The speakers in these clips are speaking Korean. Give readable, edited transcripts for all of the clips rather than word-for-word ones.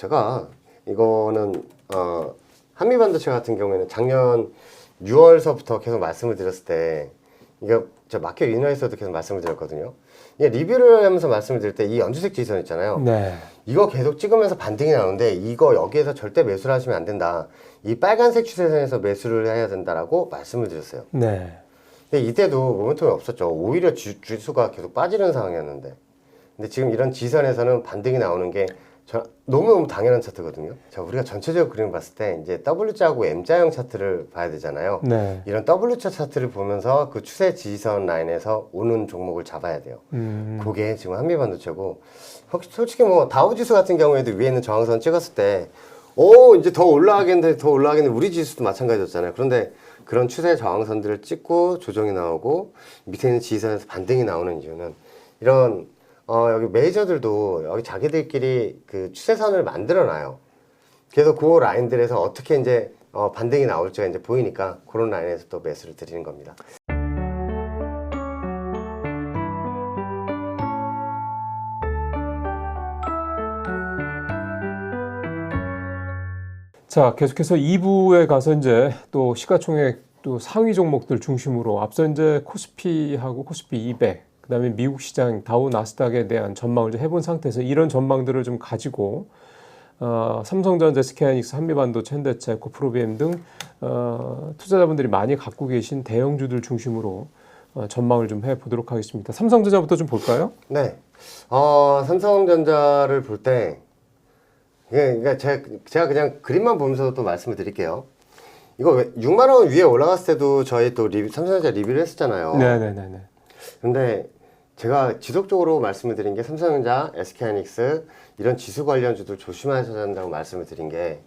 제가 이거는 한미반도체 같은 경우에는 작년 6월서부터 계속 말씀을 드렸을 때 이거 저 마켓 위너에서도 계속 말씀을 드렸거든요. 이게 리뷰를 하면서 말씀을 드릴 때 이 연두색 지선 있잖아요. 네. 이거 계속 찍으면서 반등이 나오는데 이거 여기에서 절대 매수를 하시면 안 된다. 이 빨간색 추세선에서 매수를 해야 된다라고 말씀을 드렸어요. 네. 근데 이때도 모멘텀이 없었죠. 오히려 지수가 계속 빠지는 상황이었는데. 근데 지금 이런 지선에서는 반등이 나오는 게 너무너무 당연한 차트거든요. 자, 우리가 전체적으로 그림을 봤을 때 이제 W자하고 M자형 차트를 봐야 되잖아요. 네. 이런 W자 차트를 보면서 그 추세 지선 라인에서 오는 종목을 잡아야 돼요. 그게 지금 한미반도체고, 솔직히 뭐 다우지수 같은 경우에도 위에 있는 저항선 찍었을 때 이제 더 올라가겠는데 우리 지수도 마찬가지였잖아요. 그런데 그런 추세 저항선들을 찍고 조정이 나오고 밑에 있는 지선에서 반등이 나오는 이유는 이런 여기 메이저들도 여기 자기들끼리 그 추세선을 만들어 놔요. 그래서 그 라인들에서 어떻게 이제 반등이 나올지가 이제 보이니까 그런 라인에서 또 매수를 드리는 겁니다. 자, 계속해서 2부에 가서 이제 또 시가총액 또 상위 종목들 중심으로 앞서 이제 코스피하고 코스피 200, 그다음에 미국 시장 다우 나스닥에 대한 전망을 좀 해본 상태에서 이런 전망들을 좀 가지고 삼성전자, SK하이닉스, 한미반도체, 현대차, 코프로비엠 등 투자자분들이 많이 갖고 계신 대형주들 중심으로 전망을 좀 해보도록 하겠습니다. 삼성전자부터 좀 볼까요? 네, 삼성전자를 볼 때 그러니까 제가 그냥 그림만 보면서 또 말씀을 드릴게요. 이거 6만 원 위에 올라갔을 때도 저희 또 삼성전자 리뷰를 했었잖아요. 네네네. 근데 제가 지속적으로 말씀을 드린 게 삼성전자, SK하이닉스 이런 지수 관련주들 조심하셔야 한다고 말씀을 드린 게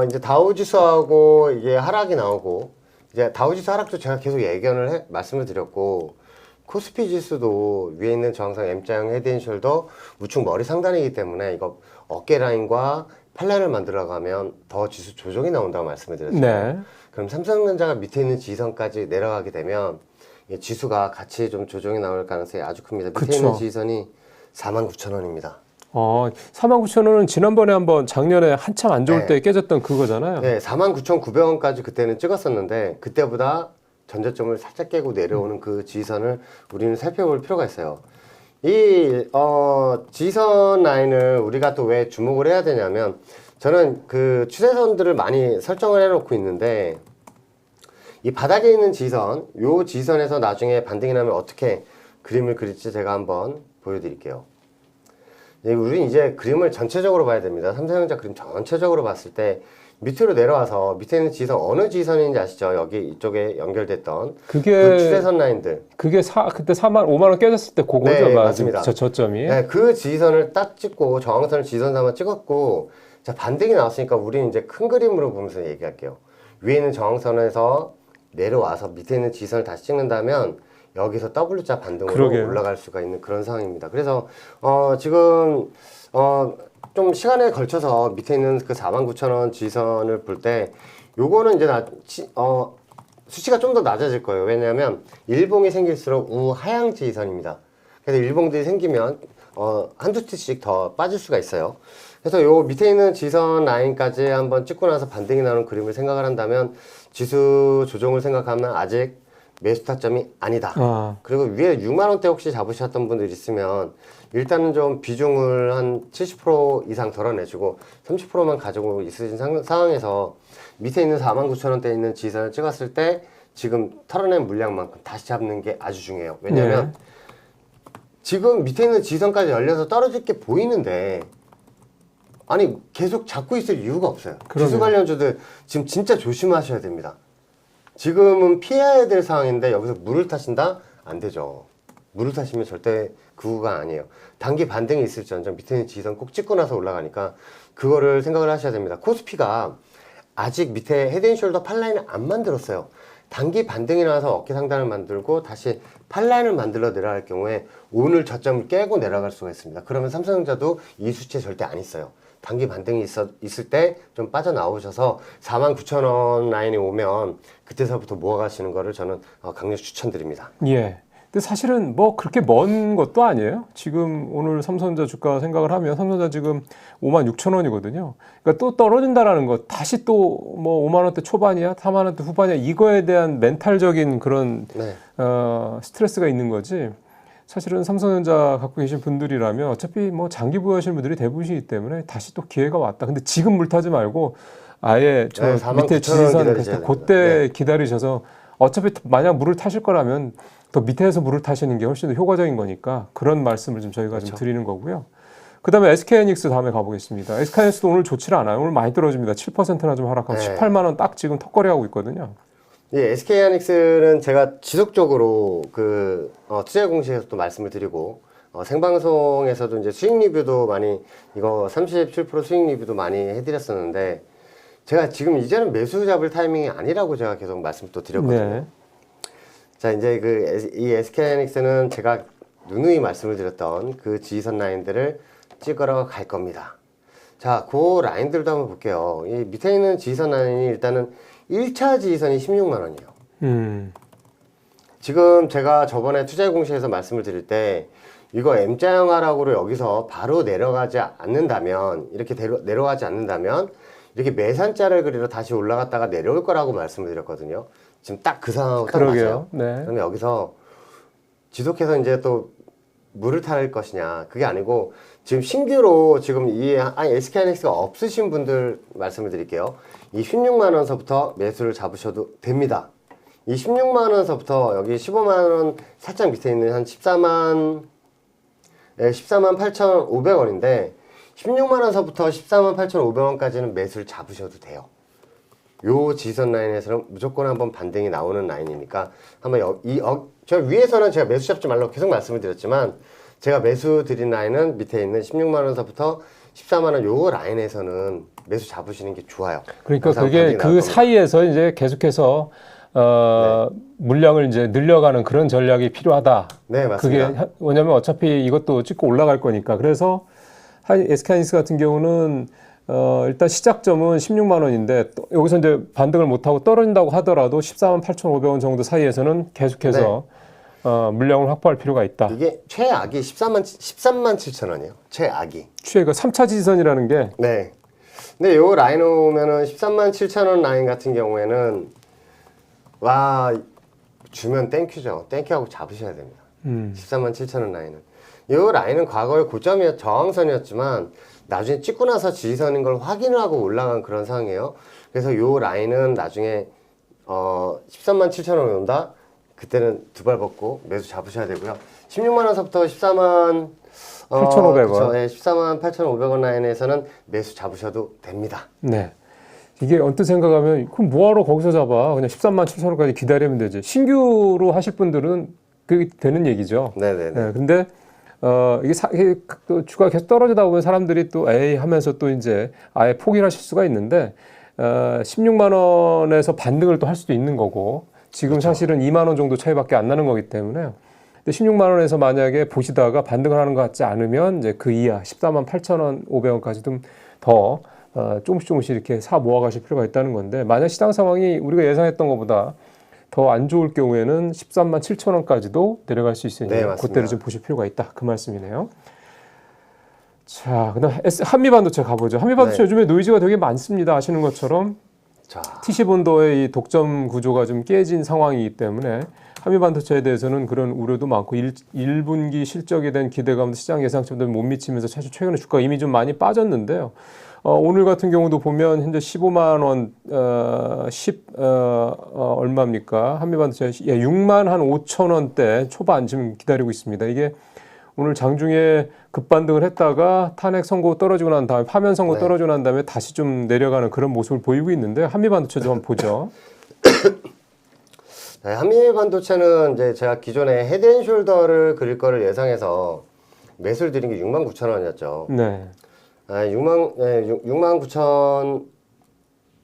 이제 다우지수하고 이게 하락이 나오고 이제 다우지수 하락도 제가 계속 말씀을 드렸고 코스피 지수도 위에 있는 저항선 M자형 헤드앤숄더 우측 머리 상단이기 때문에 이거 어깨 라인과 팔라인을 만들어 가면 더 지수 조정이 나온다고 말씀을 드렸잖아요. 네. 그럼 삼성전자가 밑에 있는 지선까지 내려가게 되면 지수가 같이 좀 조정이 나올 가능성이 아주 큽니다. 밑에 그쵸. 있는 지선이 49,000원입니다. 49,000원은 지난번에 한번 작년에 한참 안 좋을 네. 때 깨졌던 그거잖아요. 네, 49,900원까지 그때는 찍었었는데 그때보다 전저점을 살짝 깨고 내려오는 그 지선을 우리는 살펴볼 필요가 있어요. 이 지선 라인을 우리가 또 왜 주목을 해야 되냐면 저는 그 추세선들을 많이 설정을 해놓고 있는데 이 바닥에 있는 지선, 요 지선에서 나중에 반등이 나면 어떻게 그림을 그릴지 제가 한번 보여드릴게요. 우리는 이제 그림을 전체적으로 봐야 됩니다. 삼성전자 그림 전체적으로 봤을 때 밑으로 내려와서 밑에 있는 지선 어느 지선인지 아시죠? 여기 이쪽에 연결됐던 그게 그 추세선 라인들. 그게 그때 5만 원 깨졌을 때 그거죠, 네, 맞습니다. 저점이. 네, 그 지선을 딱 찍고 저항선을 지선 삼아 찍었고 자 반등이 나왔으니까 우리는 이제 큰 그림으로 보면서 얘기할게요. 위에 있는 저항선에서 내려와서 밑에 있는 지선을 다시 찍는다면 여기서 W자 반등으로 그러게요. 올라갈 수가 있는 그런 상황입니다. 그래서 지금 좀 시간에 걸쳐서 밑에 있는 그 49,000원 지선을 볼 때 요거는 이제 수치가 좀 더 낮아질 거예요. 왜냐하면 일봉이 생길수록 우하향 지선입니다. 그래서 일봉들이 생기면 한두 티씩 더 빠질 수가 있어요. 그래서 요 밑에 있는 지선 라인까지 한번 찍고 나서 반등이 나오는 그림을 생각을 한다면 지수 조정을 생각하면 아직 매수 타점이 아니다. 그리고 위에 6만 원대 혹시 잡으셨던 분들 있으면 일단은 좀 비중을 한 70% 이상 덜어내주고 30%만 가지고 있으신 상황에서 밑에 있는 49,000원대에 있는 지선을 찍었을 때 지금 털어낸 물량만큼 다시 잡는 게 아주 중요해요. 왜냐면 지금 밑에 있는 지선까지 열려서 떨어질 게 보이는데 아니 계속 잡고 있을 이유가 없어요. 그러네요. 지수 관련주들 지금 진짜 조심하셔야 됩니다. 지금은 피해야 될 상황인데 여기서 물을 타신다? 안 되죠. 물을 타시면 절대 그 구간 아니에요. 단기 반등이 있을지언정 밑에 있는 지선 꼭 찍고 나서 올라가니까 그거를 생각을 하셔야 됩니다. 코스피가 아직 밑에 헤드앤숄더 팔라인을 안 만들었어요. 단기 반등이 나와서 어깨 상단을 만들고 다시 팔라인을 만들어 내려갈 경우에 오늘 저점을 깨고 내려갈 수가 있습니다. 그러면 삼성전자도 이 수치에 절대 안 있어요. 단기 반등이 있을 때 좀 빠져나오셔서 49,000원 라인이 오면 그때서부터 모아가시는 거를 저는 강력 추천드립니다. 예. 근데 사실은 뭐 그렇게 먼 것도 아니에요. 지금 오늘 삼성전자 주가 생각을 하면 삼성전자 지금 56,000원이거든요. 그러니까 또 떨어진다라는 거 다시 또 뭐 5만 원대 초반이야, 4만 원대 후반이야 이거에 대한 멘탈적인 그런 네. 스트레스가 있는 거지. 사실은 삼성전자 갖고 계신 분들이라면 어차피 뭐 장기 보유하시는 분들이 대부분이기 때문에 다시 또 기회가 왔다. 근데 지금 물 타지 말고 아예 저 네, 밑에 49,000원 지지선 기다리셔야 그때 됩니다. 기다리셔서 어차피 만약 물을 타실 거라면 더 밑에서 물을 타시는 게 훨씬 더 효과적인 거니까 그런 말씀을 좀 저희가 좀 드리는 거고요. 그다음에 SK하이닉스 다음에 가보겠습니다. SK하이닉스도 오늘 좋지 않아요. 오늘 많이 떨어집니다. 7%나 좀 하락하고 네. 18만 원 딱 지금 턱걸이하고 있거든요. 예, SK하이닉스는 제가 지속적으로 그 투자 공시에서 또 말씀을 드리고 생방송에서도 이제 수익 리뷰도 많이 이거 37% 수익 리뷰도 많이 해드렸었는데 제가 지금 이제는 매수 잡을 타이밍이 아니라고 제가 계속 말씀 또 드렸거든요. 네. 자 이제 이 SK하이닉스는 제가 누누이 말씀을 드렸던 그 지지선 라인들을 찍으러 갈 겁니다. 자, 그 라인들도 한번 볼게요. 이 밑에 있는 지지선 라인이 일단은 1차 지지선이 16만 원이에요. 지금 제가 저번에 투자 공시에서 말씀을 드릴 때 이거 M자형 하락으로 여기서 바로 내려가지 않는다면 이렇게 내려가지 않는다면 이렇게 매산자를 그리러 다시 올라갔다가 내려올 거라고 말씀을 드렸거든요. 지금 딱 그 상황하고 딱 맞아요. 그러게요. 네. 그러면 여기서 지속해서 이제 또 물을 탈 것이냐 그게 아니고 지금 신규로 지금 이 SK하이닉스가 없으신 분들 말씀을 드릴게요. 이 16만 원서부터 매수를 잡으셔도 됩니다. 이 16만 원서부터 여기 15만 원 살짝 밑에 있는 한 14만 8,500원인데 16만 원서부터 14만 8,500원까지는 매수를 잡으셔도 돼요. 요 지선 라인에서는 무조건 한번 반등이 나오는 라인이니까 한번 저 위에서는 제가 매수 잡지 말라고 계속 말씀을 드렸지만 제가 매수 드린 라인은 밑에 있는 16만 원서부터 14만 원 요 라인에서는 매수 잡으시는 게 좋아요. 그러니까 항상 그게 반등이 나올 그 겁니다. 사이에서 이제 계속해서 물량을 이제 늘려가는 그런 전략이 필요하다. 네, 맞습니다. 그게 왜냐면 어차피 이것도 찍고 올라갈 거니까. 그래서 SK하이닉스 같은 경우는 일단 시작점은 16만 원인데 여기서 이제 반등을 못하고 떨어진다고 하더라도 14만 8,500원 정도 사이에서는 계속해서 물량을 확보할 필요가 있다. 이게 최악이 13만 7천 원이에요. 최악이. 최가 3차 지지선이라는 게 네. 근데 요 라인 오면은 13만 7천 원 라인 같은 경우에는 와 주면 땡큐죠. 땡큐하고 잡으셔야 됩니다. 13만 7천 원 라인은. 요 라인은 과거의 저항선이었지만 나중에 찍고 나서 지지선인 걸 확인을 하고 올라간 그런 상황이에요. 그래서 요 라인은 나중에 13만 7천 원이 온다. 그때는 두 발 벗고 매수 잡으셔야 되고요. 16만 원서부터 14만 8,500원. 네, 14만 8,500원 라인에서는 매수 잡으셔도 됩니다. 네. 이게 언뜻 생각하면 그럼 뭐하러 거기서 잡아? 그냥 13만 7천 원까지 기다리면 되지. 신규로 하실 분들은 그게 되는 얘기죠. 네네네. 네, 근데 이게 또 주가 계속 떨어지다 보면 사람들이 또 에이 하면서 또 이제 아예 포기를 하실 수가 있는데 16만 원에서 반등을 또 할 수도 있는 거고 지금 그렇죠. 사실은 2만 원 정도 차이밖에 안 나는 거기 때문에 근데 16만 원에서 만약에 보시다가 반등을 하는 것 같지 않으면 이제 그 이하 14만 8천 원 500원까지 좀 더 조금씩 이렇게 사 모아가실 필요가 있다는 건데 만약 시장 상황이 우리가 예상했던 것보다 더 안 좋을 경우에는 13만 7천 원까지도 내려갈 수 있으니 네, 맞습니다. 그때를 좀 보실 필요가 있다. 그 말씀이네요. 자, 그다음 한미반도체 가보죠. 한미반도체 네. 요즘에 노이즈가 되게 많습니다. 아시는 것처럼 자, TC본도의 이 독점 구조가 좀 깨진 상황이기 때문에 한미반도체에 대해서는 그런 우려도 많고 1분기 실적에 대한 기대감도 시장 예상치보다 못 미치면서 사실 최근에 주가가 이미 좀 많이 빠졌는데요. 오늘 같은 경우도 보면 현재 15만 원, 얼마입니까? 한미반도체 6만 한 5천 원대 초반 지금 기다리고 있습니다. 이게 오늘 장중에 급반등을 했다가 탄핵 선고 떨어지고 난 다음에 파면 선고 네. 떨어지고 난 다음에 다시 좀 내려가는 그런 모습을 보이고 있는데 한미반도체도 한번 보죠. 네, 한미반도체는 이제 제가 기존에 헤드앤숄더를 그릴 거를 예상해서 매수를 드린 게 6만 9천 원이었죠. 네. 6만 9천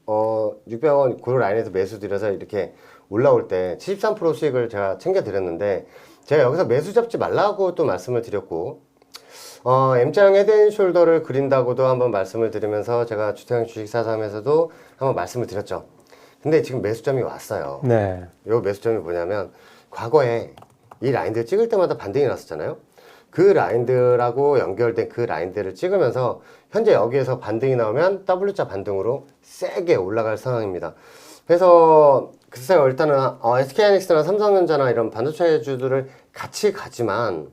600원 그 라인에서 매수 드려서 이렇게 올라올 때 73% 수익을 제가 챙겨 드렸는데 제가 여기서 매수 잡지 말라고 또 말씀을 드렸고 M자형 헤드앤숄더를 그린다고도 한번 말씀을 드리면서 제가 주택형 주식사삼에서도 한번 말씀을 드렸죠. 근데 지금 매수점이 왔어요. 네. 요 매수점이 뭐냐면 과거에 이 라인들 찍을 때마다 반등이 났었잖아요. 그 라인들하고 연결된 그 라인들을 찍으면서 현재 여기에서 반등이 나오면 W자 반등으로 세게 올라갈 상황입니다. 그래서 글쎄요, 일단은 SK하이닉스나 삼성전자나 이런 반도체주들을 같이 가지만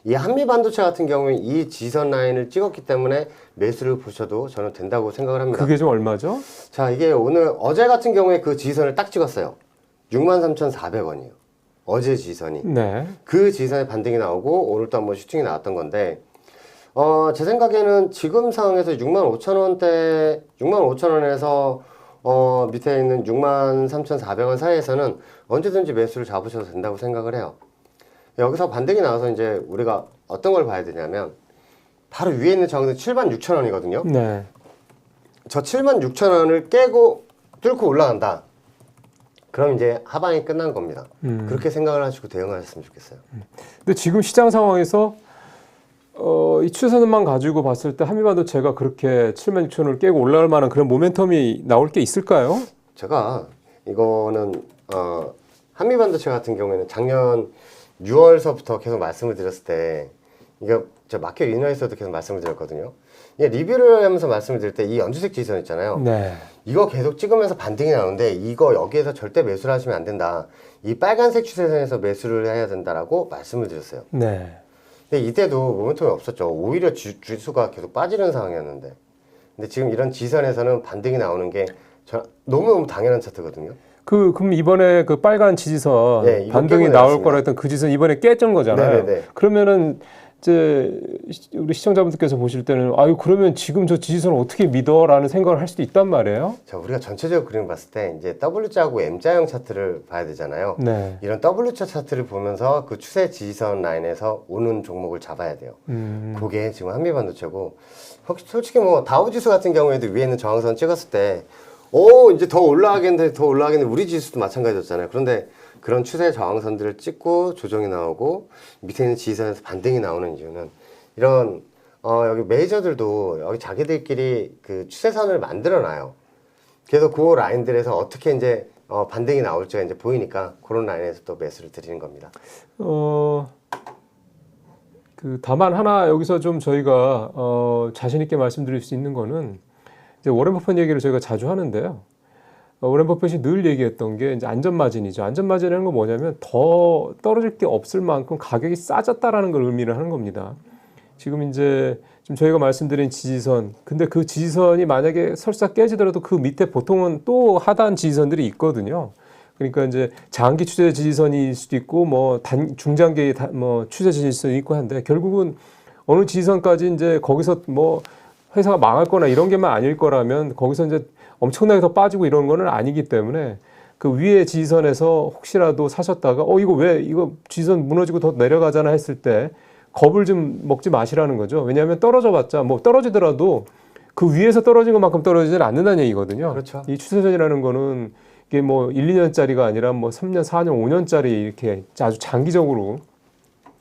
이 한미반도체 같은 경우에 이 지선 라인을 찍었기 때문에 매수를 보셔도 저는 된다고 생각을 합니다. 그게 좀 얼마죠? 자, 이게 어제 같은 경우에 그 지선을 딱 찍었어요. 63,400원이에요. 어제 지선이. 네. 그 지선에 반등이 나오고 오늘 또 한번 슈팅이 나왔던 건데 제 생각에는 지금 상황에서 65,000원대 65,000원에서 밑에 있는 63,400원 사이에서는 언제든지 매수를 잡으셔도 된다고 생각을 해요. 여기서 반등이 나와서 이제 우리가 어떤 걸 봐야 되냐면 바로 위에 있는 저항은 76,000원이거든요. 네. 저 76,000원을 깨고 뚫고 올라간다. 그럼 이제 하방이 끝난 겁니다. 그렇게 생각을 하시고 대응하셨으면 좋겠어요. 근데 지금 시장 상황에서 이 추세선만 가지고 봤을 때 한미반도체가 그렇게 76,000원을 깨고 올라갈 만한 그런 모멘텀이 나올 게 있을까요? 제가 이거는 한미반도체 같은 경우에는 작년 6월서부터 계속 말씀을 드렸을 때 이게 저 마켓 위너에서도 계속 말씀을 드렸거든요. 이게 리뷰를 하면서 말씀을 드릴 때 이 연주색 지선 있잖아요. 네. 이거 계속 찍으면서 반등이 나오는데 이거 여기에서 절대 매수를 하시면 안 된다. 이 빨간색 추세선에서 매수를 해야 된다라고 말씀을 드렸어요. 네. 근데 이때도 모멘텀이 없었죠. 오히려 지수가 계속 빠지는 상황이었는데. 근데 지금 이런 지선에서는 반등이 나오는 게 너무너무 당연한 차트거든요. 그럼 이번에 그 빨간 지지선 네, 이거 반등이 깨고 나올 내렸습니다. 거라 했던 그 지지선 이번에 깼던 거잖아요. 네네네. 그러면은 이제 우리 시청자분들께서 보실 때는 아유 그러면 지금 저 지지선을 어떻게 믿어라는 생각을 할 수도 있단 말이에요. 자, 우리가 전체적으로 그림을 봤을 때 이제 W자하고 M자형 차트를 봐야 되잖아요. 네. 이런 W자 차트를 보면서 그 추세 지지선 라인에서 오는 종목을 잡아야 돼요. 그게 지금 한미반도체고 솔직히 뭐 다우지수 같은 경우에도 위에 있는 저항선 찍었을 때 이제 더 올라가겠는데 우리 지수도 마찬가지였잖아요. 그런데 그런 추세 저항선들을 찍고 조정이 나오고 밑에 있는 지지선에서 반등이 나오는 이유는 이런 여기 메이저들도 여기 자기들끼리 그 추세선을 만들어 놔요. 그래서 그 라인들에서 어떻게 이제 반등이 나올지가 이제 보이니까 그런 라인에서 또 매수를 드리는 겁니다. 다만 하나 여기서 좀 저희가 자신 있게 말씀드릴 수 있는 거는 이제 워렌 버핏 얘기를 저희가 자주 하는데요. 워렌 버핏이 늘 얘기했던 게 이제 안전마진이죠. 안전마진이라는 건 뭐냐면 더 떨어질 게 없을 만큼 가격이 싸졌다라는 걸 의미를 하는 겁니다. 지금 이제 지금 저희가 말씀드린 지지선, 근데 그 지지선이 만약에 설사 깨지더라도 그 밑에 보통은 또 하단 지지선들이 있거든요. 그러니까 이제 장기 추세 지지선일 수도 있고 뭐 중장기 뭐 추세 지지선이 있고 한데 결국은 어느 지지선까지 이제 거기서 뭐 회사가 망할 거나 이런 게만 아닐 거라면 거기서 이제 엄청나게 더 빠지고 이런 거는 아니기 때문에 그 위에 지지선에서 혹시라도 사셨다가 이거 지지선 무너지고 더 내려가잖아 했을 때 겁을 좀 먹지 마시라는 거죠. 왜냐하면 떨어져 봤자 뭐 떨어지더라도 그 위에서 떨어진 것만큼 떨어지지는 않는다는 얘기거든요. 그렇죠. 이 추세선이라는 거는 이게 뭐 1, 2년짜리가 아니라 뭐 3년, 4년, 5년짜리 이렇게 아주 장기적으로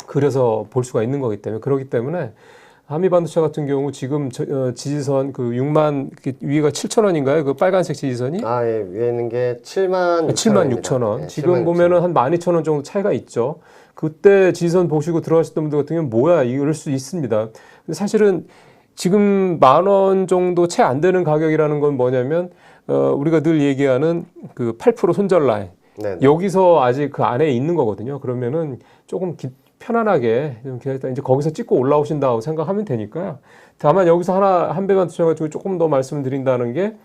그려서 볼 수가 있는 거기 때문에 그렇기 때문에 한미반도체 같은 경우 지금 지지선 그 6만 위가 7,000원인가요? 그 빨간색 지지선이? 예, 위에 있는 게 76,000원. 네, 지금 보면은 한 12,000원 정도 차이가 있죠. 그때 지지선 보시고 들어가셨던 분들 같은 경우는 뭐야 이럴 수 있습니다. 근데 사실은 지금 10,000원 정도 채 안 되는 가격이라는 건 뭐냐면 우리가 늘 얘기하는 그 8% 손절 라인. 네네. 여기서 아직 그 안에 있는 거거든요. 그러면은 조금 편안하게 좀 기다렸다 이제 거기서 찍고 올라오신다고 생각하면 되니까요. 다만 여기서 한배만 투자가지고 조금 더 말씀을 드린다는 게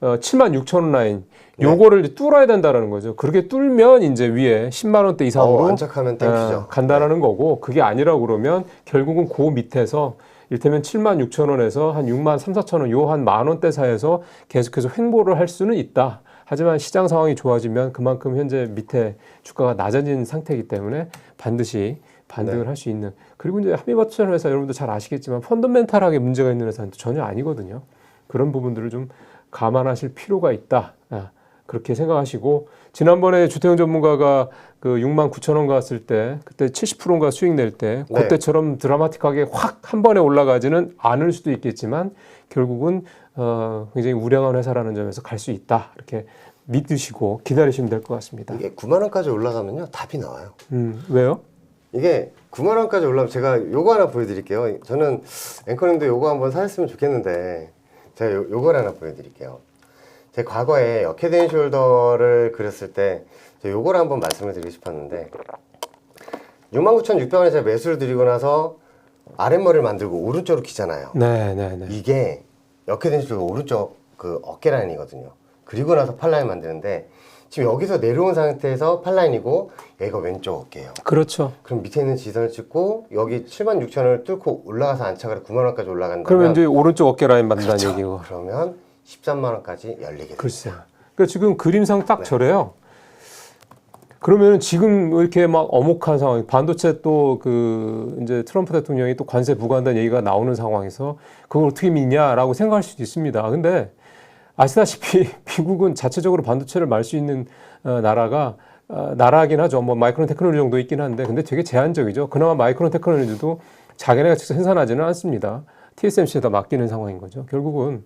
76,000원 라인 요거를 이제 뚫어야 된다라는 거죠. 그렇게 뚫면 이제 위에 10만 원대 이상으로 안착하면 땡큐죠. 간다라는 거고 그게 아니라 그러면 결국은 그 밑에서 이를테면 76,000원에서 한 6만 3, 4,000원 요 한 만 원대 사이에서 계속해서 횡보를 할 수는 있다. 하지만 시장 상황이 좋아지면 그만큼 현재 밑에 주가가 낮아진 상태이기 때문에 반드시 반등을 할 수 있는. 그리고 이제 한미바투자라는 회사 여러분도 잘 아시겠지만 펀더멘탈하게 문제가 있는 회사는 전혀 아니거든요. 그런 부분들을 좀 감안하실 필요가 있다. 그렇게 생각하시고 지난번에 주택용 전문가가 그 69,000원 갔을 때 그때 70%인가 수익 낼 때 그때처럼 드라마틱하게 확 한 번에 올라가지는 않을 수도 있겠지만 결국은 굉장히 우량한 회사라는 점에서 갈 수 있다. 이렇게 믿으시고 기다리시면 될 것 같습니다. 이게 9만 원까지 올라가면요 답이 나와요. 왜요? 이게 9만 원까지 올라가면 제가 요거 하나 보여드릴게요. 저는 앵커님도 요거 한번 사셨으면 좋겠는데 제가 요걸 하나 보여드릴게요. 제 과거에 역헤드 숄더를 그렸을 때 요걸 한번 말씀을 드리고 싶었는데 69,600원에 제가 매수를 드리고 나서 아랫머리를 만들고 오른쪽으로 기잖아요. 네. 이게 역헤드 숄더가 오른쪽 그 어깨 라인이거든요. 그리고 나서 팔라인 만드는데 지금 여기서 내려온 상태에서 팔라인이고 얘가 왼쪽 어깨예요. 그렇죠. 그럼 밑에 있는 지선을 찍고 여기 76,000원을 뚫고 올라가서 안착을 9만 원까지 올라간다면 그러면 이제 오른쪽 어깨 라인 만든다는 그렇죠. 얘기고. 그러면 13만 원까지 열리게 됩니다. 글쎄. 그러니까 지금 그림상 딱 네. 저래요. 그러면 지금 이렇게 막 엄혹한 상황, 반도체 또 그 이제 트럼프 대통령이 또 관세 부과한다는 얘기가 나오는 상황에서 그걸 어떻게 믿냐라고 생각할 수도 있습니다. 근데 아시다시피 미국은 자체적으로 반도체를 말 수 있는 나라긴 하죠. 뭐 마이크론 테크놀로지 정도 있긴 한데 근데 되게 제한적이죠. 그나마 마이크론 테크놀로지도 자기네가 직접 생산하지는 않습니다. TSMC에다 맡기는 상황인 거죠. 결국은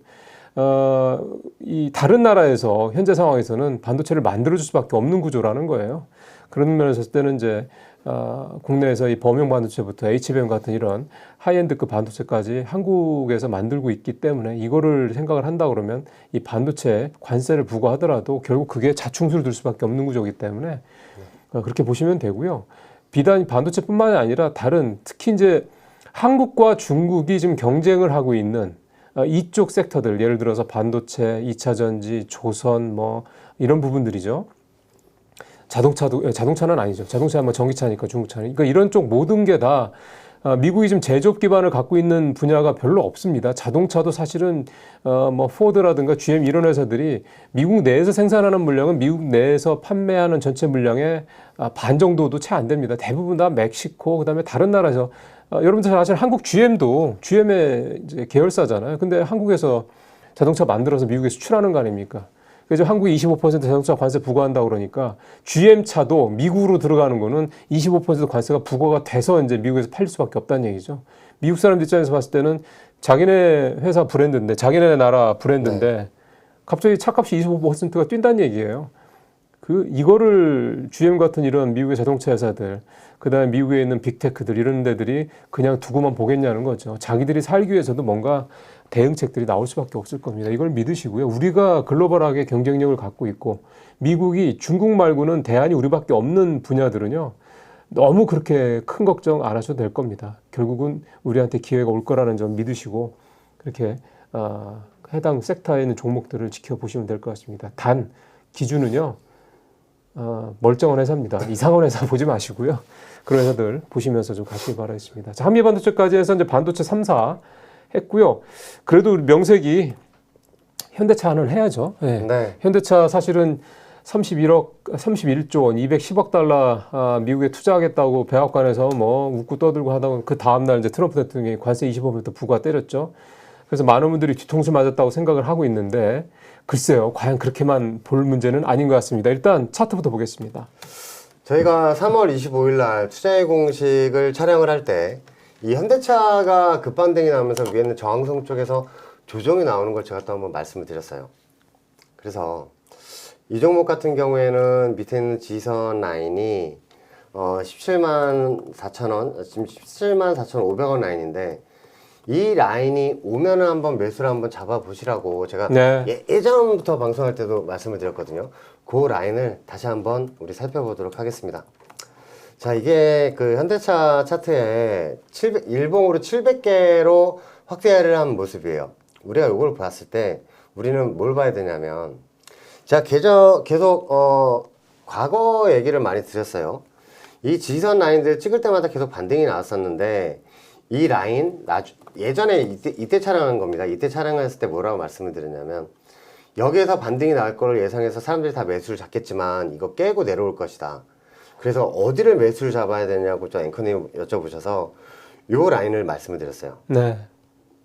이 다른 나라에서 현재 상황에서는 반도체를 만들어줄 수밖에 없는 구조라는 거예요. 그런 면에서 봤을 때는 이제 국내에서 이 범용 반도체부터 HBM 같은 이런 하이엔드급 반도체까지 한국에서 만들고 있기 때문에 이거를 생각을 한다 그러면 이 반도체 관세를 부과하더라도 결국 그게 자충수를 둘 수밖에 없는 구조이기 때문에 그렇게 보시면 되고요. 비단 반도체뿐만이 아니라 다른 특히 이제 한국과 중국이 지금 경쟁을 하고 있는 이쪽 섹터들 예를 들어서 반도체, 2차 전지, 조선 뭐 이런 부분들이죠. 자동차는 아니죠. 자동차는 뭐 전기차니까 중국차는. 그러니까 이런 쪽 모든 게 다 미국이 지금 제조업 기반을 갖고 있는 분야가 별로 없습니다. 자동차도 사실은 뭐 포드라든가 GM 이런 회사들이 미국 내에서 생산하는 물량은 미국 내에서 판매하는 전체 물량의 반 정도도 채 안 됩니다. 대부분 다 멕시코 그다음에 다른 나라에서 여러분들 사실 한국 GM도 GM의 이제 계열사잖아요. 근데 한국에서 자동차 만들어서 미국에 수출하는 거 아닙니까? 그래서 한국이 25% 자동차 관세 부과한다 그러니까 GM 차도 미국으로 들어가는 거는 25% 관세가 부과가 돼서 이제 미국에서 팔릴 수밖에 없다는 얘기죠. 미국 사람들 입장에서 봤을 때는 자기네 회사 브랜드인데 자기네 나라 브랜드인데 갑자기 차값이 25%가 뛴다는 얘기예요. 이거를 GM 같은 이런 미국의 자동차 회사들, 그 다음에 미국에 있는 빅테크들 이런 데들이 그냥 두고만 보겠냐는 거죠. 자기들이 살기 위해서도 뭔가 대응책들이 나올 수밖에 없을 겁니다. 이걸 믿으시고요. 우리가 글로벌하게 경쟁력을 갖고 있고 미국이 중국 말고는 대안이 우리밖에 없는 분야들은요. 너무 그렇게 큰 걱정 안 하셔도 될 겁니다. 결국은 우리한테 기회가 올 거라는 점 믿으시고 그렇게 해당 섹터에 있는 종목들을 지켜보시면 될 것 같습니다. 단 기준은요. 멀쩡한 회사입니다. 이상한 회사 보지 마시고요. 그런 회사들 보시면서 좀 가시기 바라겠습니다. 자, 한미반도체까지 해서 이제 반도체 3사 했고요. 그래도 우리 명색이 현대차는 해야죠. 네. 네. 현대차 사실은 31조 원, 210억 달러 미국에 투자하겠다고 백악관에서 뭐 웃고 떠들고 하다가 그 다음날 이제 트럼프 대통령이 관세 25% 부과 때렸죠. 그래서 많은 분들이 뒤통수 맞았다고 생각을 하고 있는데 글쎄요. 과연 그렇게만 볼 문제는 아닌 것 같습니다. 일단 차트부터 보겠습니다. 저희가 3월 25일 날 투자의 공식을 촬영을 할 때 이 현대차가 급반등이 나오면서 위에 있는 저항성 쪽에서 조정이 나오는 걸 제가 또 한번 말씀을 드렸어요. 그래서 이 종목 같은 경우에는 밑에 있는 지선 라인이 17만 4천원, 지금 17만 4,500원 라인인데 이 라인이 오면은 한번 매수를 한번 잡아보시라고 제가 네. 예전부터 방송할 때도 말씀을 드렸거든요. 그 라인을 다시 한번 우리 살펴보도록 하겠습니다. 자, 이게 그 현대차 차트에 일봉으로 700개로 확대를 한 모습이에요. 우리가 이걸 봤을 때 우리는 뭘 봐야 되냐면 제가 계속 과거 얘기를 많이 드렸어요. 이 지선 라인들 찍을 때마다 계속 반등이 나왔었는데 이 라인 예전에 이때 촬영한 겁니다. 이때 촬영했을 때 뭐라고 말씀을 드렸냐면 여기에서 반등이 나올 거를 예상해서 사람들이 다 매수를 잡겠지만 이거 깨고 내려올 것이다. 그래서 어디를 매수를 잡아야 되냐고 저 앵커님 여쭤보셔서 요 라인을 말씀을 드렸어요. 네.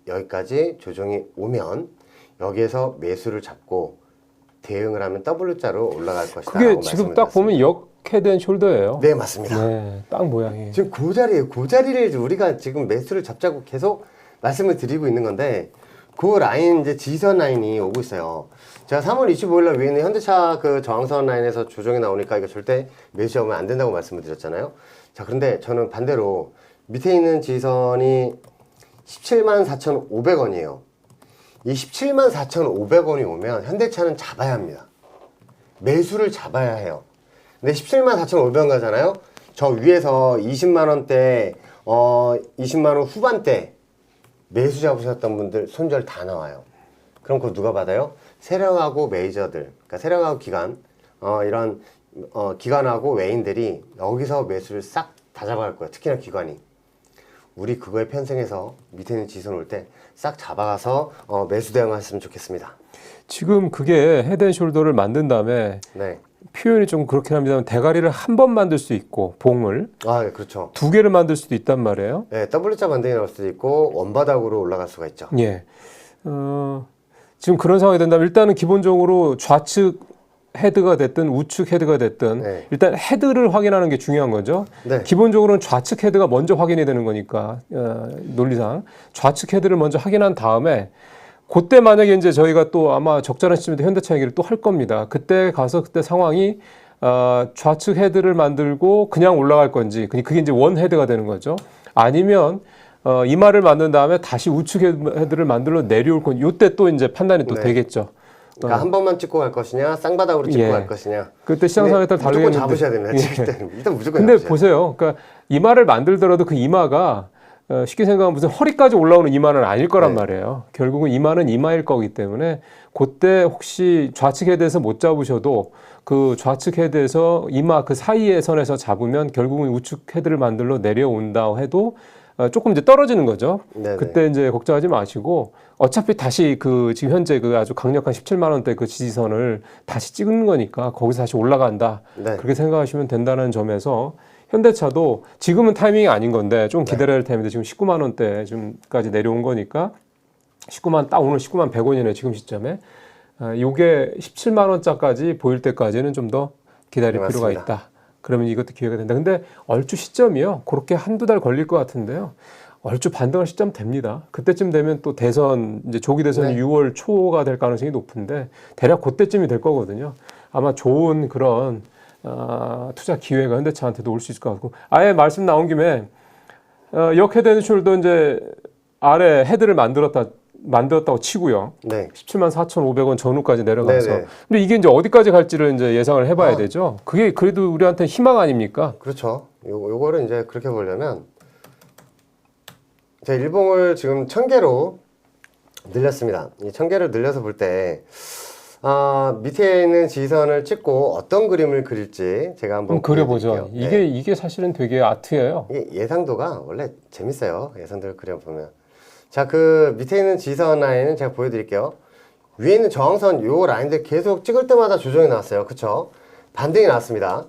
여기까지 조정이 오면 여기에서 매수를 잡고 대응을 하면 W자로 올라갈 것이다. 그게 지금 딱 보면 역헤드앤 숄더예요. 네, 맞습니다. 네, 딱 모양이. 지금 그 자리에요. 그 자리를 우리가 지금 매수를 잡자고 계속 말씀을 드리고 있는 건데 그 라인 이제 지지선 라인이 오고 있어요. 제가 3월 25일 날 위에 있는 현대차 그 저항선 라인에서 조정이 나오니까 이거 절대 매수 오면 안 된다고 말씀을 드렸잖아요. 자, 그런데 저는 반대로 밑에 있는 지지선이 174,500원이에요. 이 174,500원이 오면 현대차는 잡아야 합니다. 매수를 잡아야 해요. 근데 174,500원 가잖아요. 저 위에서 20만원대 20만원 후반대 매수 잡으셨던 분들 손절 다 나와요. 그럼 그거 누가 받아요? 세력하고 메이저들, 그러니까 세력하고 기관, 이런 기관하고 외인들이 여기서 매수를 싹 다 잡아갈 거예요. 특히나 기관이. 우리 그거에 편승해서 밑에 있는 지선 올 때 싹 잡아가서 매수 대응하셨으면 좋겠습니다. 지금 그게 헤드앤숄더를 만든 다음에 네. 표현이 좀 그렇긴 합니다만 대가리를 한 번 만들 수 있고 봉을 아, 네, 그렇죠. 두 개를 만들 수도 있단 말이에요. 네, W자 반등이 나올 수도 있고 원바닥으로 올라갈 수가 있죠. 예. 지금 그런 상황이 된다면 일단은 기본적으로 좌측 헤드가 됐든 우측 헤드가 됐든 네. 일단 헤드를 확인하는 게 중요한 거죠. 네. 기본적으로는 좌측 헤드가 먼저 확인이 되는 거니까 논리상 좌측 헤드를 먼저 확인한 다음에 그때 만약에 이제 저희가 또 아마 적절한 시점에 현대차 얘기를 또 할 겁니다. 그때 가서 그때 상황이 좌측 헤드를 만들고 그냥 올라갈 건지 그게 이제 원 헤드가 되는 거죠. 아니면 이마를 만든 다음에 다시 우측 헤드를 만들어 내려올 건지 이때 또 이제 판단이 또 네. 되겠죠. 그러니까 한 번만 찍고 갈 것이냐, 쌍바닥으로 찍고 예. 갈 것이냐. 그때 시장 상황에 따라 무조건 다르겠는데. 잡으셔야 됩니다. 예. 찍을 때는 일단 무조건 근데 잡으셔야 보세요. 그러니까 이마를 만들더라도 그 이마가 쉽게 생각하면 무슨 허리까지 올라오는 이마는 아닐 거란 네. 말이에요. 결국은 이마는 이마일 거기 때문에 그때 혹시 좌측 헤드에서 못 잡으셔도 그 좌측 헤드에서 이마 그 사이의 선에서 잡으면 결국은 우측 헤드를 만들러 내려온다 해도 조금 이제 떨어지는 거죠. 네네. 그때 이제 걱정하지 마시고 어차피 다시 그 지금 현재 그 아주 강력한 17만 원대 그 지지선을 다시 찍는 거니까 거기서 다시 올라간다. 네. 그렇게 생각하시면 된다는 점에서 현대차도 지금은 타이밍이 아닌 건데 좀 기다려야 할 타임인데 지금 19만 원대 지금까지 내려온 거니까 19만 딱 오늘 19만 100원이네 지금 시점에 요게 17만 원짜까지 보일 때까지는 좀 더 기다릴 네, 필요가 맞습니다. 있다. 그러면 이것도 기회가 된다. 근데 얼추 시점이요. 그렇게 한두 달 걸릴 것 같은데요. 얼추 반등할 시점 됩니다. 그때쯤 되면 또 대선, 이제 조기 대선이 네. 6월 초가 될 가능성이 높은데 대략 그때쯤이 될 거거든요. 아마 좋은 그런 투자 기회가 현대차한테도 올 수 있을 것 같고 아예 말씀 나온 김에 역헤드앤숄더 이제 아래 헤드를 만들었다고 치고요. 네. 17만 4,500원 전후까지 내려가서. 네네. 근데 이게 이제 어디까지 갈지를 이제 예상을 해봐야 되죠. 그게 그래도 우리한테 희망 아닙니까? 그렇죠. 요거를 이제 그렇게 보려면 제가 일봉을 지금 1000개로 늘렸습니다. 이 1000개를 늘려서 볼 때 밑에 있는 지선을 찍고 어떤 그림을 그릴지 제가 한번 그려보죠. 보여드릴게요. 이게 사실은 되게 아트예요. 이게 예상도가 원래 재밌어요. 예상도를 그려보면. 자, 그 밑에 있는 지선 라인은 제가 보여드릴게요. 위에 있는 저항선 요 라인들 계속 찍을 때마다 조정이 나왔어요. 그쵸? 반등이 나왔습니다.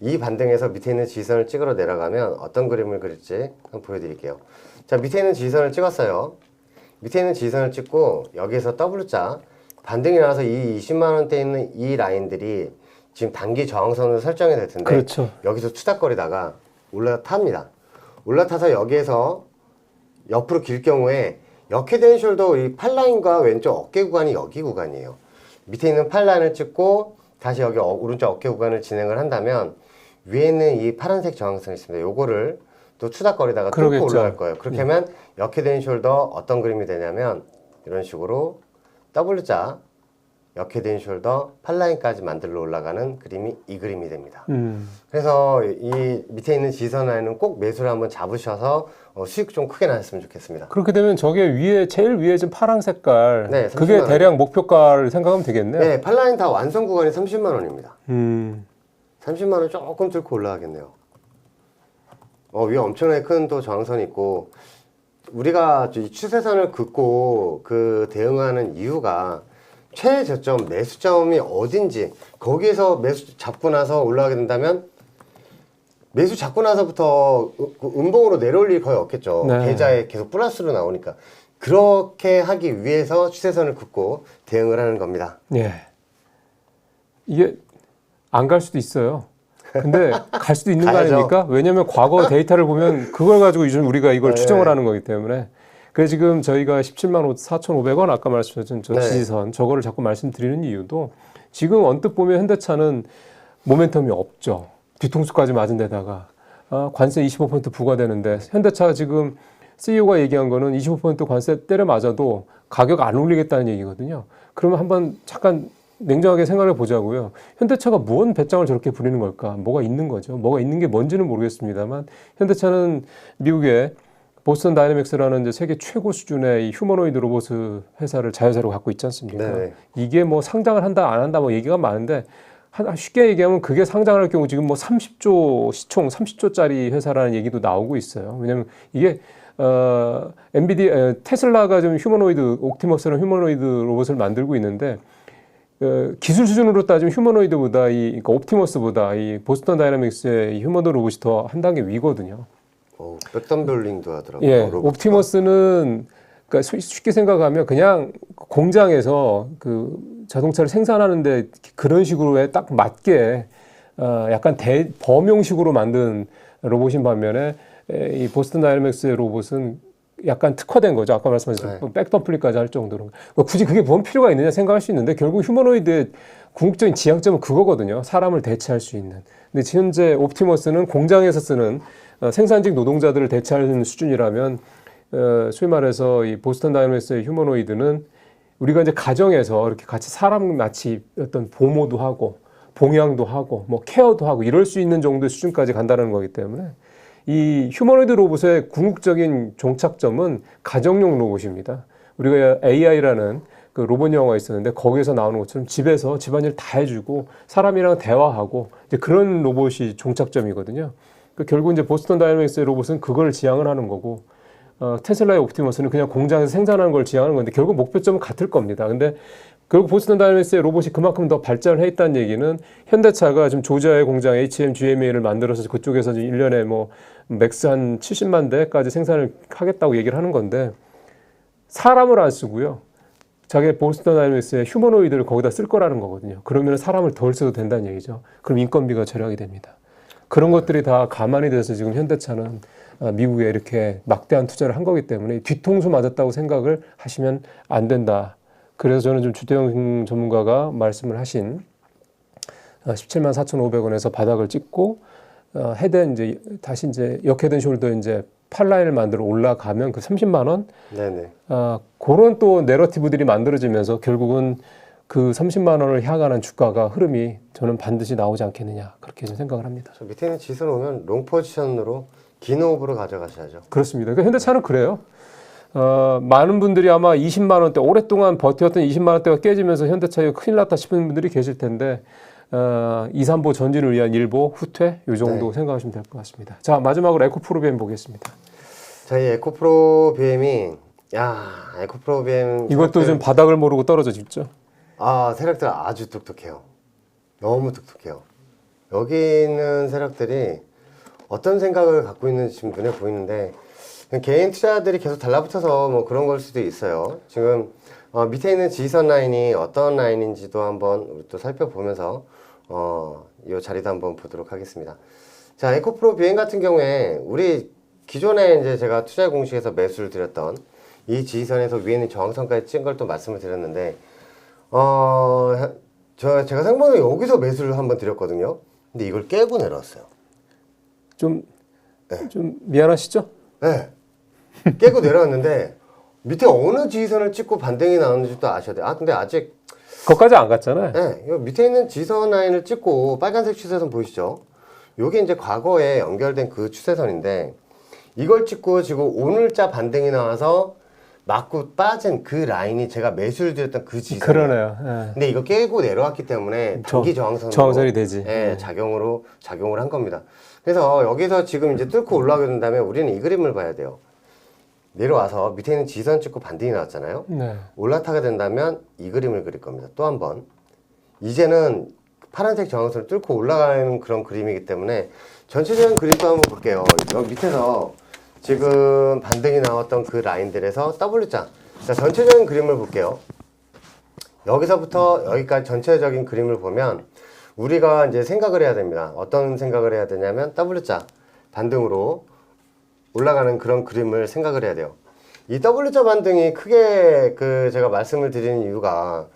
이 반등에서 밑에 있는 지선을 찍으러 내려가면 어떤 그림을 그릴지 한번 보여드릴게요. 자, 밑에 있는 지선을 찍었어요. 밑에 있는 지선을 찍고 여기에서 W자 반등이 나와서 이 20만 원대에 있는 이 라인들이 지금 단기 저항선으로 설정이 될 텐데 그렇죠. 여기서 투닥거리다가 올라탑니다. 올라타서 여기에서 옆으로 길 경우에 역헤드앤숄더 이 팔라인과 왼쪽 어깨 구간이 여기 구간이에요. 밑에 있는 팔라인을 찍고 다시 여기 오른쪽 어깨 구간을 진행을 한다면 위에 있는 이 파란색 저항선이 있습니다. 요거를 또 투닥거리다가 뚫고 그러겠죠. 올라갈 거예요. 그렇게 하면 역헤드앤숄더 어떤 그림이 되냐면 이런 식으로 W자 역헤드앤숄더 팔라인까지 만들러 올라가는 그림이 이 그림이 됩니다. 그래서 이 밑에 있는 지선 라인은 꼭 매수를 한번 잡으셔서 수익 좀 크게 나셨으면 좋겠습니다. 그렇게 되면 저게 제일 위에 지금 파란 색깔. 네, 그게 30만 원. 대략 목표가를 생각하면 되겠네요. 네, 팔라인 다 완성 구간이 30만 원입니다. 30만 원 조금 뚫고 올라가겠네요. 위에 엄청나게 큰 또 저항선이 있고 우리가 이 추세선을 긋고 그 대응하는 이유가 최저점 매수점이 어딘지 거기에서 매수 잡고 나서 올라가게 된다면 매수 잡고 나서부터 음봉으로 내려올 일이 거의 없겠죠. 네. 계좌에 계속 플러스로 나오니까 그렇게 하기 위해서 추세선을 긋고 대응을 하는 겁니다. 예. 이게 안 갈 수도 있어요. 근데 갈 수도 있는 거 가야죠. 아닙니까? 왜냐하면 과거 데이터를 보면 그걸 가지고 요즘 우리가 이걸 네. 추정을 하는 거기 때문에 그래서 지금 저희가 17만 4,500원 아까 말씀하신 저 네. 지지선 저거를 자꾸 말씀드리는 이유도 지금 언뜻 보면 현대차는 모멘텀이 없죠. 뒤통수까지 맞은 데다가 관세 25% 부과되는데 현대차 지금 CEO가 얘기한 거는 25% 관세 때려 맞아도 가격 안 올리겠다는 얘기거든요. 그러면 한번 잠깐 냉정하게 생각해 보자고요. 현대차가 뭔 배짱을 저렇게 부리는 걸까? 뭐가 있는 거죠. 뭐가 있는 게 뭔지는 모르겠습니다만 현대차는 미국의 보스턴 다이내믹스라는 이제 세계 최고 수준의 이 휴머노이드 로봇 회사를 자회사로 갖고 있지 않습니까? 네. 이게 뭐 상장을 한다 안 한다 뭐 얘기가 많은데 쉽게 얘기하면 그게 상장을 할 경우 지금 뭐 30조 시총 30조짜리 회사라는 얘기도 나오고 있어요. 왜냐하면 이게 테슬라가 지금 휴머노이드 옵티머스라는 휴머노이드 로봇을 만들고 있는데 기술 수준으로 따지면 휴머노이드보다 그러니까 옵티머스보다 이 보스턴 다이내믹스의 이 휴머노이드 로봇이 더 한 단계 위거든요. 백덤블링도 하더라고요. 예, 로봇가. 옵티머스는 그러니까 쉽게 생각하면 그냥 공장에서 그 자동차를 생산하는데 그런 식으로 딱 맞게 약간 범용식으로 만든 로봇인 반면에 이 보스턴 다이내믹스의 로봇은 약간 특화된 거죠. 아까 말씀하신 백덤플링까지 할 정도로. 굳이 그게 뭔 필요가 있느냐 생각할 수 있는데 결국 휴머노이드의 궁극적인 지향점은 그거거든요. 사람을 대체할 수 있는. 근데 현재 옵티머스는 공장에서 쓰는 생산직 노동자들을 대체하는 수준이라면 소위 말해서 이 보스턴 다이내믹스의 휴머노이드는 우리가 이제 가정에서 이렇게 같이 사람 마치 어떤 보모도 하고 봉양도 하고 뭐 케어도 하고 이럴 수 있는 정도의 수준까지 간다는 거기 때문에 이 휴머노이드 로봇의 궁극적인 종착점은 가정용 로봇입니다. 우리가 AI라는 그 로봇 영화가 있었는데 거기에서 나오는 것처럼 집에서 집안일 다 해주고 사람이랑 대화하고 이제 그런 로봇이 종착점이거든요. 결국 이제 보스턴 다이내믹스의 로봇은 그걸 지향을 하는 거고 테슬라의 옵티머스는 그냥 공장에서 생산하는 걸 지향하는 건데 결국 목표점은 같을 겁니다. 근데 결국 보스턴 다이내믹스의 로봇이 그만큼 더 발전을 해 있다는 얘기는 현대차가 지금 조지아의 공장 GMA를 만들어서 그쪽에서 1년에 뭐 맥스 한 70만 대까지 생산을 하겠다고 얘기를 하는 건데 사람을 안 쓰고요. 자기 보스턴 다이내믹스의 휴머노이드를 거기다 쓸 거라는 거거든요. 그러면 사람을 덜 써도 된다는 얘기죠. 그럼 인건비가 절약이 됩니다. 그런 것들이 다 감안이 돼서 지금 현대차는 미국에 이렇게 막대한 투자를 한 거기 때문에 뒤통수 맞았다고 생각을 하시면 안 된다. 그래서 저는 좀 주태영 전문가가 말씀을 하신 17만 4,500원에서 바닥을 찍고 헤드 이제 다시 이제 역헤드 숄더 이제 8라인을 만들어 올라가면 그 30만 원 네네. 그런 또 내러티브들이 만들어지면서 결국은 그 30만 원을 향하는 주가가 흐름이 저는 반드시 나오지 않겠느냐 그렇게 좀 생각을 합니다. 저 밑에 있는 지선 오면 롱 포지션으로 긴 호흡으로 가져가셔야죠. 그렇습니다. 그러니까 현대차는 그래요. 많은 분들이 아마 20만 원대 오랫동안 버텼던 20만 원대가 깨지면서 현대차가 큰일 났다 싶은 분들이 계실 텐데 2, 3보 전진을 위한 1보 후퇴 이 정도 생각하시면 될 것 같습니다. 자 마지막으로 에코프로 BM 보겠습니다. 저희 에코프로 BM이 에코프로 BM 이것도 좀 바닥을 모르고 떨어져 있죠. 세력들 아주 똑똑해요. 너무 똑똑해요. 여기 있는 세력들이 어떤 생각을 갖고 있는지 지금 눈에 보이는데 개인 투자들이 계속 달라붙어서 뭐 그런 걸 수도 있어요. 지금 밑에 있는 지지선 라인이 어떤 라인인지도 한번 우리 또 살펴보면서 이 자리도 한번 보도록 하겠습니다. 자, 에코프로 BM 같은 경우에 우리 기존에 이제 제가 투자 공식에서 매수를 드렸던 이 지지선에서 위에 있는 저항선까지 찍은 걸 또 말씀을 드렸는데 제가 생각보다 여기서 매수를 한번 드렸거든요. 근데 이걸 깨고 내려왔어요. 좀 미안하시죠? 네. 깨고 내려왔는데 밑에 어느 지지선을 찍고 반등이 나오는지 또 아셔야 돼요. 근데 아직 거기까지 안 갔잖아요. 네, 요 밑에 있는 지선 라인을 찍고 빨간색 추세선 보이시죠? 요게 이제 과거에 연결된 그 추세선인데 이걸 찍고 지금 오늘자 반등이 나와서 맞고 빠진 그 라인이 제가 매수를 드렸던 그 지선. 그러네요. 예. 근데 이거 깨고 내려왔기 때문에 단기 저항선으로 저항선이 되지. 작용을 한 겁니다. 그래서 여기서 지금 이제 뚫고 올라가게 된다면 우리는 이 그림을 봐야 돼요. 내려와서 밑에 있는 지선 찍고 반등이 나왔잖아요. 네. 올라타게 된다면 이 그림을 그릴 겁니다. 또 한 번. 이제는 파란색 저항선을 뚫고 올라가는 그런 그림이기 때문에 전체적인 그림도 한번 볼게요. 여기 밑에서 지금 반등이 나왔던 그 라인들에서 W자. 자, 전체적인 그림을 볼게요. 여기서부터 여기까지 전체적인 그림을 보면 우리가 이제 생각을 해야 됩니다. 어떤 생각을 해야 되냐면 W자 반등으로 올라가는 그런 그림을 생각을 해야 돼요. 이 W자 반등이 크게 그 제가 말씀을 드리는 이유가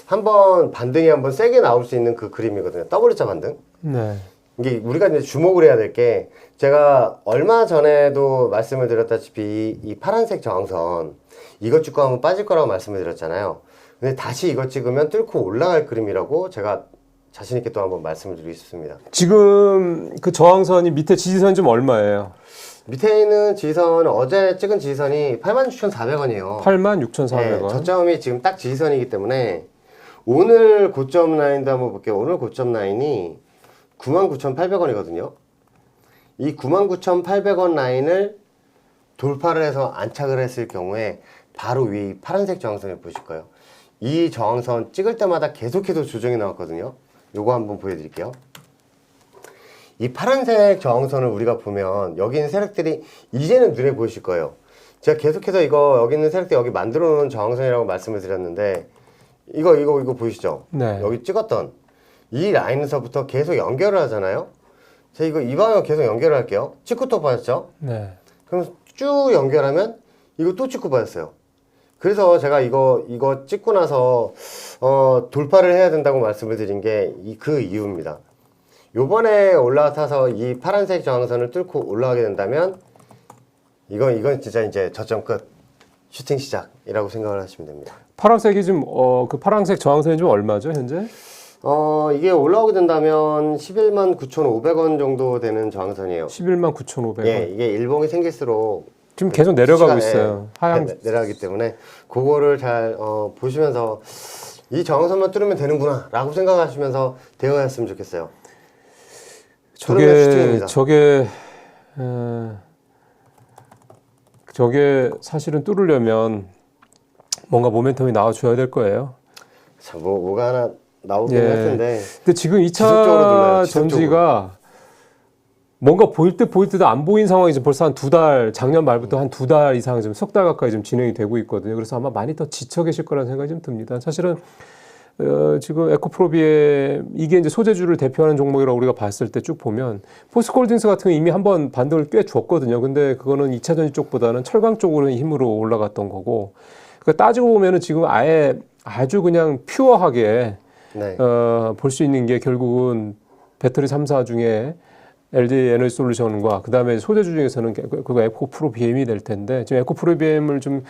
한번 반등이 한번 세게 나올 수 있는 그 그림이거든요. W자 반등. 네. 이게 우리가 이제 주목을 해야 될 게 제가 얼마 전에도 말씀을 드렸다시피 이 파란색 저항선 이것 찍고 한번 빠질 거라고 말씀을 드렸잖아요. 근데 다시 이것 찍으면 뚫고 올라갈 그림이라고 제가 자신 있게 또 한번 말씀을 드리고 싶습니다. 지금 그 저항선이 밑에 지지선 좀 얼마예요? 밑에 있는 지지선 어제 찍은 지지선이 86,400원이에요. 86,400원. 저점이 지금 딱 지지선이기 때문에 오늘 고점 라인도 한번 볼게요. 오늘 고점 라인이 99,800원이거든요. 이 99,800원 라인을 돌파를 해서 안착을 했을 경우에 바로 위 파란색 저항선을 보실 거예요. 이 저항선 찍을 때마다 계속해서 조정이 나왔거든요. 요거 한번 보여드릴게요. 이 파란색 저항선을 우리가 보면 여기 있는 세력들이 이제는 눈에 보이실 거예요. 제가 계속해서 이거 여기 있는 세력들 여기 만들어 놓은 저항선이라고 말씀을 드렸는데 이거 보이시죠? 네. 여기 찍었던 이 라인에서부터 계속 연결을 하잖아요. 제가 이거 이 방향 계속 연결을 할게요. 찍고 또 빠졌죠? 네. 그럼 쭉 연결하면 이거 또 찍고 빠졌어요. 그래서 제가 이거 찍고 나서 돌파를 해야 된다고 말씀을 드린 게 그 이유입니다. 요번에 올라타서 이 파란색 저항선을 뚫고 올라가게 된다면 이건 진짜 이제 저점 끝 슈팅 시작이라고 생각을 하시면 됩니다. 파란색이 좀 그 파란색 저항선이 좀 얼마죠, 현재? 이게 올라오게 된다면 119,500원 정도 되는 저항선이에요. 119,500원. 예, 이게 일봉이 생길수록 지금 계속 내려가고 수치가, 있어요. 하향. 내려가기 때문에 그거를 잘 보시면서 이 저항선만 뚫으면 되는구나 라고 생각하시면서 대응하셨으면 좋겠어요. 뚫으면 슈팅입니다. 저게 사실은 뚫으려면 뭔가 모멘텀이 나와줘야 될 거예요. 자, 뭐가 하나 나오긴 예. 할 텐데. 근데 지금 지속적으로 눌러요, 2차 전지가 뭔가 보일 듯 안 보인 상황이 지금 벌써 한 2달, 작년 말부터 한 2달 이상 지금 석 달 가까이 좀 진행이 되고 있거든요. 그래서 아마 많이 더 지쳐 계실 거라는 생각이 좀 듭니다. 사실은 지금 에코프로비에 이게 이제 소재주를 대표하는 종목이라고 우리가 봤을 때 쭉 보면 포스코홀딩스 같은 경우 이미 한번 반등을 꽤 줬거든요. 근데 그거는 2차 전지 쪽보다는 철강 쪽으로는 힘으로 올라갔던 거고. 그러니까 따지고 보면은 지금 아예 아주 그냥 퓨어하게 네. 볼 수 있는 게 결국은 배터리 3사 중에 LG 에너지 솔루션과 그다음에 소재주 중에서는 그거 에코프로 BM이 될 텐데 지금 에코프로 BM을 좀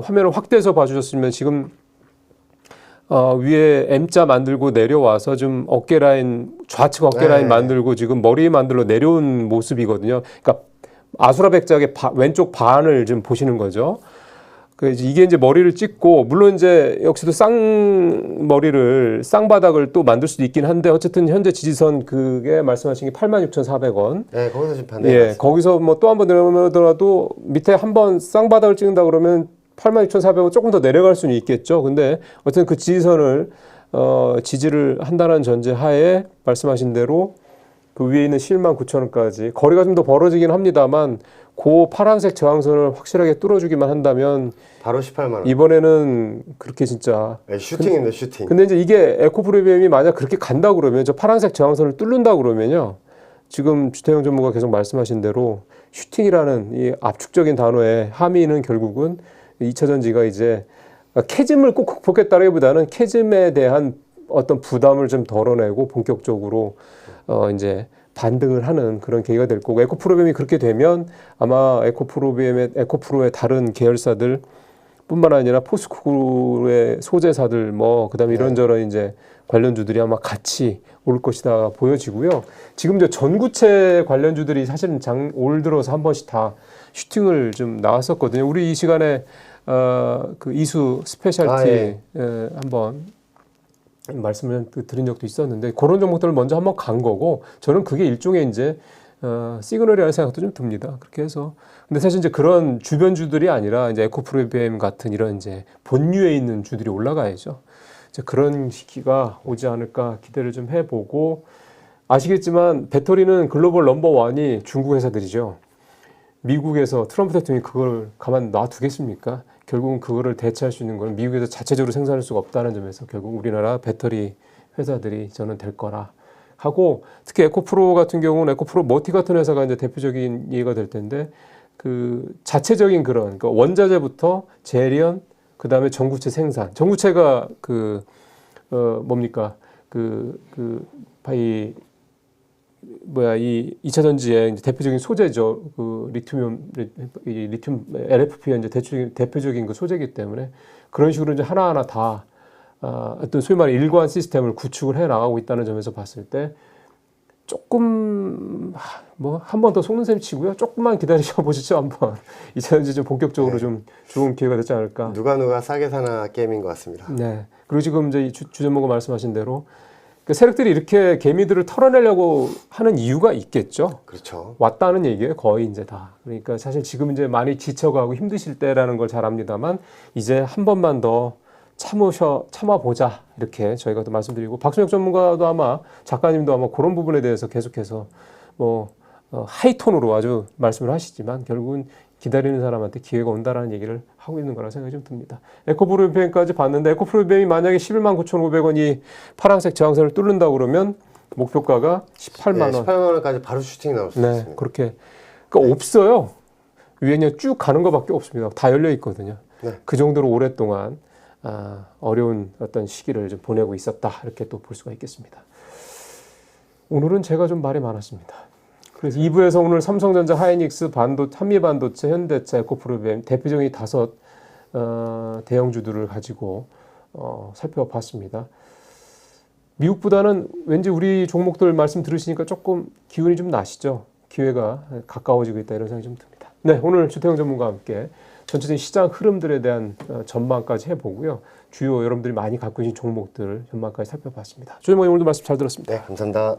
화면을 확대해서 봐주셨으면 지금 위에 M자 만들고 내려와서 좀 어깨 라인 좌측 어깨 라인 만들고 지금 머리 만들러 내려온 모습이거든요. 그러니까 아수라 백작의 왼쪽 반을 좀 보시는 거죠. 이게 이제 머리를 찍고 물론 이제 역시도 쌍바닥을 또 만들 수도 있긴 한데 어쨌든 현재 지지선 그게 말씀하신 게 86,400원. 네, 거기서 지금 반대. 예, 거기서 뭐 또 한 번 내려오더라도 밑에 한 번 쌍바닥을 찍는다 그러면 86,400원 조금 더 내려갈 수는 있겠죠. 근데 어쨌든 그 지지선을 지지를 한다는 전제 하에 말씀하신 대로 그 위에 있는 119,000원까지 거리가 좀 더 벌어지긴 합니다만 그 파란색 저항선을 확실하게 뚫어주기만 한다면 바로 18만 원. 이번에는 그렇게 진짜 네, 슈팅입니다, 슈팅. 근데 이제 이게 에코프로비엠이 만약 그렇게 간다 그러면 저 파란색 저항선을 뚫는다 그러면요 지금 주태영 전무가 계속 말씀하신 대로 슈팅이라는 이 압축적인 단어의 함의는 결국은 2차 전지가 이제 캐즘을 꼭 극복했다기보다는 캐즘에 대한 어떤 부담을 좀 덜어내고 본격적으로 이제 반등을 하는 그런 계기가 될 거고 에코프로비엠이 그렇게 되면 아마 에코프로의 다른 계열사들 뿐만 아니라 포스코의 소재사들 뭐 그다음에 이런저런 이제 관련주들이 아마 같이 올 것이다 보여지고요. 지금 이제 전구체 관련주들이 사실은 올 들어서 한 번씩 다 슈팅을 좀 나왔었거든요. 우리 이 시간에 그 이수 스페셜티 한번 말씀을 드린 적도 있었는데 그런 종목들을 먼저 한번 간 거고 저는 그게 일종의 이제 시그널이라는 생각도 좀 듭니다. 그렇게 해서 근데 사실 이제 그런 주변주들이 아니라 이제 에코프로비엠 같은 이런 이제 본류에 있는 주들이 올라가야죠. 이제 그런 시기가 오지 않을까 기대를 좀 해보고 아시겠지만 배터리는 글로벌 넘버1이 중국 회사들이죠. 미국에서 트럼프 대통령이 그걸 가만 놔두겠습니까? 결국은 그거를 대체할 수 있는 건 미국에서 자체적으로 생산할 수가 없다는 점에서 결국 우리나라 배터리 회사들이 저는 될 거라 하고 특히 에코프로 같은 경우는 에코프로 머티 같은 회사가 이제 대표적인 예가 될 텐데 그 자체적인 그런 그 원자재부터 재련, 그 다음에 전구체 생산. 전구체가 그 뭡니까 이 뭐야 이 2차 전지의 이제 대표적인 소재죠. 그 리튬 LFP가 이제 대표적인 그 소재이기 때문에 그런 식으로 이제 하나하나 다 어떤 소위 말해 일관 시스템을 구축을 해 나가고 있다는 점에서 봤을 때 조금 뭐 한 번 더 속는 셈 치고요. 조금만 기다리셔 보시죠 한번. 2차 전지 좀 본격적으로 네. 좀 좋은 기회가 되지 않을까. 누가 싸게 사나 게임인 것 같습니다. 네. 그리고 지금 이제 주 전문가 말씀하신 대로 그 세력들이 이렇게 개미들을 털어내려고 하는 이유가 있겠죠. 그렇죠. 왔다는 얘기예요. 거의 이제 다. 그러니까 사실 지금 이제 많이 지쳐가고 힘드실 때라는 걸 잘 압니다만 이제 한 번만 더 참아보자 이렇게 저희가 또 말씀드리고 박순혁 전문가도 아마 작가님도 아마 그런 부분에 대해서 계속해서 뭐 하이톤으로 아주 말씀을 하시지만 결국은 기다리는 사람한테 기회가 온다라는 얘기를 하고 있는 거라 생각이 좀 듭니다. 에코프로비엠까지 봤는데 에코프로비엠이 만약에 11만 9,500원이 파란색 저항선을 뚫는다 그러면 목표가가 18만 원. 18만 원까지 바로 슈팅이 나올 수 네, 있습니다. 그렇게 그러니까 없어요. 위에 그냥 쭉 가는 것밖에 없습니다. 다 열려 있거든요. 네. 그 정도로 오랫동안 어려운 어떤 시기를 좀 보내고 있었다 이렇게 또 볼 수가 있겠습니다. 오늘은 제가 좀 말이 많았습니다. 그래서 2부에서 오늘 삼성전자, 하이닉스, 한미반도체, 현대차, 에코프로비엠 대표적인 5 대형주들을 가지고 살펴봤습니다. 미국보다는 왠지 우리 종목들 말씀 들으시니까 조금 기운이 좀 나시죠? 기회가 가까워지고 있다 이런 생각이 좀 듭니다. 네, 오늘 주태영 전문가와 함께 전체적인 시장 흐름들에 대한 전망까지 해보고요. 주요 여러분들이 많이 갖고 계신 종목들 전망까지 살펴봤습니다. 조정모 오늘도 말씀 잘 들었습니다. 네, 감사합니다.